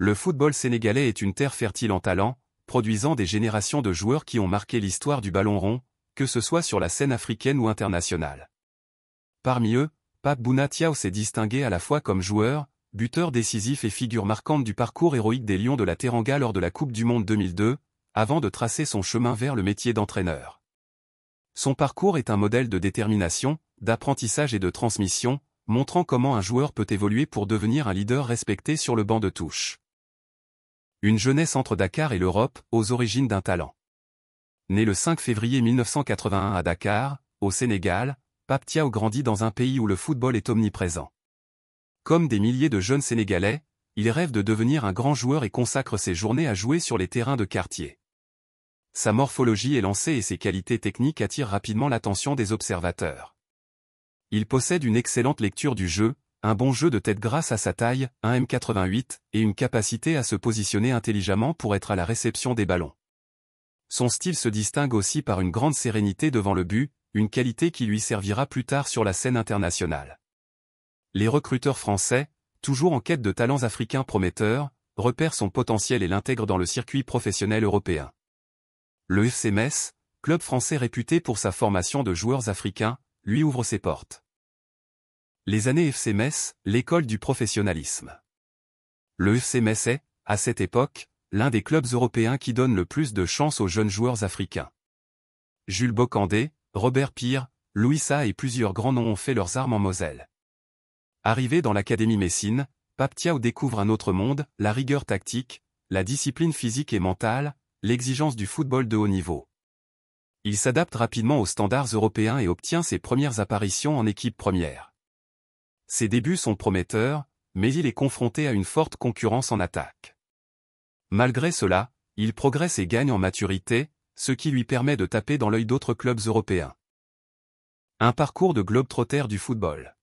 Le football sénégalais est une terre fertile en talent, produisant des générations de joueurs qui ont marqué l'histoire du ballon rond, que ce soit sur la scène africaine ou internationale. Parmi eux, Pape Bouna Diaw s'est distingué à la fois comme joueur, buteur décisif et figure marquante du parcours héroïque des Lions de la Teranga lors de la Coupe du Monde 2002, avant de tracer son chemin vers le métier d'entraîneur. Son parcours est un modèle de détermination, d'apprentissage et de transmission, montrant comment un joueur peut évoluer pour devenir un leader respecté sur le banc de touche. Une jeunesse entre Dakar et l'Europe, aux origines d'un talent. Né le 5 février 1981 à Dakar, au Sénégal, Pape Diaw grandit dans un pays où le football est omniprésent. Comme des milliers de jeunes Sénégalais, il rêve de devenir un grand joueur et consacre ses journées à jouer sur les terrains de quartier. Sa morphologie élancée et ses qualités techniques attirent rapidement l'attention des observateurs. Il possède une excellente lecture du jeu, un bon jeu de tête grâce à sa taille, 1m88, et une capacité à se positionner intelligemment pour être à la réception des ballons. Son style se distingue aussi par une grande sérénité devant le but, une qualité qui lui servira plus tard sur la scène internationale. Les recruteurs français, toujours en quête de talents africains prometteurs, repèrent son potentiel et l'intègrent dans le circuit professionnel européen. Le FC Metz, club français réputé pour sa formation de joueurs africains, lui ouvre ses portes. Les années FC Metz, l'école du professionnalisme. Le FC Metz est, à cette époque, l'un des clubs européens qui donne le plus de chance aux jeunes joueurs africains. Jules Bocandé, Robert Pire, Louis Saha et plusieurs grands noms ont fait leurs armes en Moselle. Arrivé dans l'académie messine, Pape Diaw découvre un autre monde, la rigueur tactique, la discipline physique et mentale, l'exigence du football de haut niveau. Il s'adapte rapidement aux standards européens et obtient ses premières apparitions en équipe première. Ses débuts sont prometteurs, mais il est confronté à une forte concurrence en attaque. Malgré cela, il progresse et gagne en maturité, ce qui lui permet de taper dans l'œil d'autres clubs européens. Un parcours de globe-trotter du football.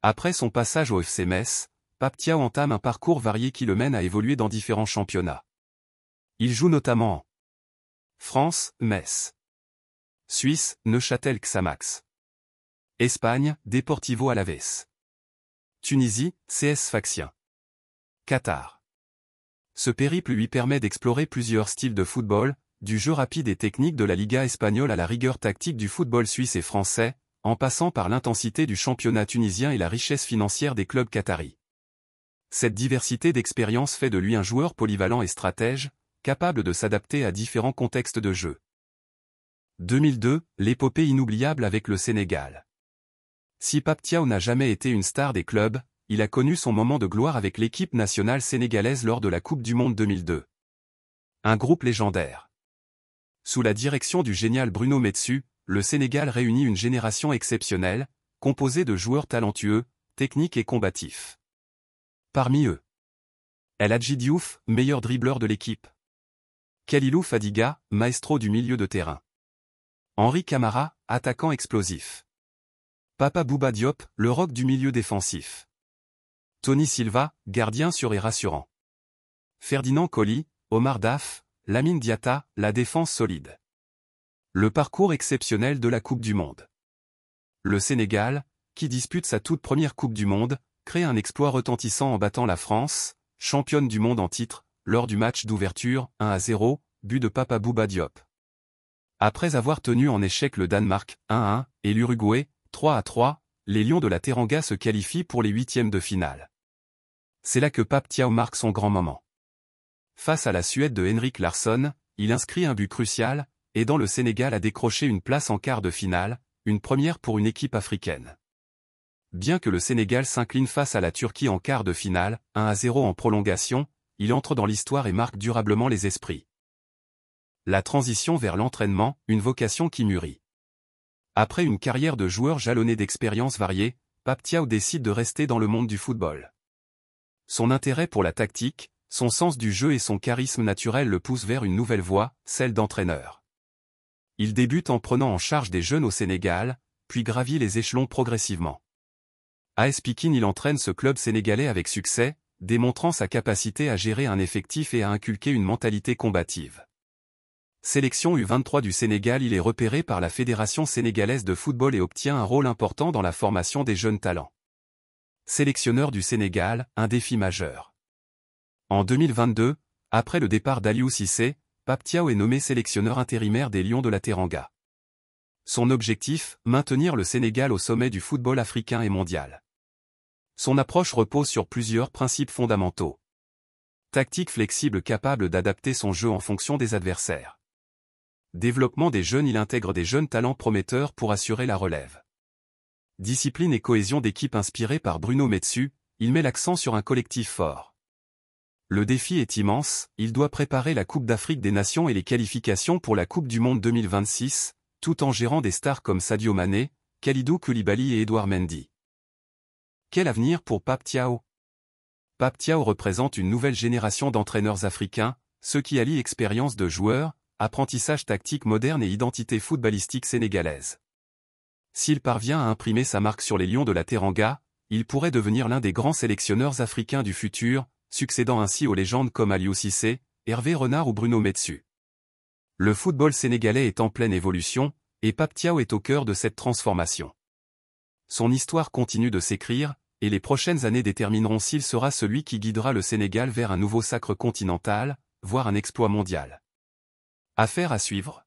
Après son passage au FC Metz, Pape Diaw entame un parcours varié qui le mène à évoluer dans différents championnats. Il joue notamment en France, Metz. Suisse, Neuchâtel Xamax. Espagne, Deportivo Alavés. Tunisie, CS Sfaxien. Qatar. Ce périple lui permet d'explorer plusieurs styles de football, du jeu rapide et technique de la Liga espagnole à la rigueur tactique du football suisse et français, en passant par l'intensité du championnat tunisien et la richesse financière des clubs qataris. Cette diversité d'expériences fait de lui un joueur polyvalent et stratège, capable de s'adapter à différents contextes de jeu. 2002, l'épopée inoubliable avec le Sénégal. Si Pape Diaw n'a jamais été une star des clubs, il a connu son moment de gloire avec l'équipe nationale sénégalaise lors de la Coupe du Monde 2002. Un groupe légendaire. Sous la direction du génial Bruno Metsu, le Sénégal réunit une génération exceptionnelle, composée de joueurs talentueux, techniques et combatifs. Parmi eux, El Hadji Diouf, meilleur dribbleur de l'équipe. Khalilou Fadiga, maestro du milieu de terrain. Henri Camara, attaquant explosif. Papa Bouba Diop, le roc du milieu défensif. Tony Silva, gardien sûr et rassurant. Ferdinand Coly, Omar Daf, Lamine Diatta, la défense solide. Le parcours exceptionnel de la Coupe du Monde. Le Sénégal, qui dispute sa toute première Coupe du Monde, crée un exploit retentissant en battant la France, championne du monde en titre, lors du match d'ouverture, 1-0, but de Papa Bouba Diop. Après avoir tenu en échec le Danemark, 1-1, et l'Uruguay, 3-3, les Lions de la Teranga se qualifient pour les huitièmes de finale. C'est là que Pape Diaw marque son grand moment. Face à la Suède de Henrik Larsson, il inscrit un but crucial, aidant le Sénégal à décrocher une place en quart de finale, une première pour une équipe africaine. Bien que le Sénégal s'incline face à la Turquie en quart de finale, 1-0 en prolongation, il entre dans l'histoire et marque durablement les esprits. La transition vers l'entraînement, une vocation qui mûrit. Après une carrière de joueur jalonnée d'expériences variées, Pape Diaw décide de rester dans le monde du football. Son intérêt pour la tactique, son sens du jeu et son charisme naturel le poussent vers une nouvelle voie, celle d'entraîneur. Il débute en prenant en charge des jeunes au Sénégal, puis gravit les échelons progressivement. À AS Pikine, il entraîne ce club sénégalais avec succès, démontrant sa capacité à gérer un effectif et à inculquer une mentalité combative. Sélection U23 du Sénégal, il est repéré par la Fédération sénégalaise de football et obtient un rôle important dans la formation des jeunes talents. Sélectionneur du Sénégal, un défi majeur. En 2022, après le départ d'Aliou Cissé, Pape Thiaw est nommé sélectionneur intérimaire des Lions de la Teranga. Son objectif, maintenir le Sénégal au sommet du football africain et mondial. Son approche repose sur plusieurs principes fondamentaux. Tactique flexible capable d'adapter son jeu en fonction des adversaires. Développement des jeunes, il intègre des jeunes talents prometteurs pour assurer la relève. Discipline et cohésion d'équipe inspirée par Bruno Metsu, il met l'accent sur un collectif fort. Le défi est immense, il doit préparer la Coupe d'Afrique des Nations et les qualifications pour la Coupe du Monde 2026, tout en gérant des stars comme Sadio Mané, Kalidou Koulibaly et Edouard Mendy. Quel avenir pour Pape Thiaw? Pape Thiaw représente une nouvelle génération d'entraîneurs africains, ceux qui allient expérience de joueur, apprentissage tactique moderne et identité footballistique sénégalaise. S'il parvient à imprimer sa marque sur les Lions de la Teranga, il pourrait devenir l'un des grands sélectionneurs africains du futur, succédant ainsi aux légendes comme Aliou Cissé, Hervé Renard ou Bruno Metsu. Le football sénégalais est en pleine évolution, et Pape Thiaw est au cœur de cette transformation. Son histoire continue de s'écrire, et les prochaines années détermineront s'il sera celui qui guidera le Sénégal vers un nouveau sacre continental, voire un exploit mondial. Affaire à suivre.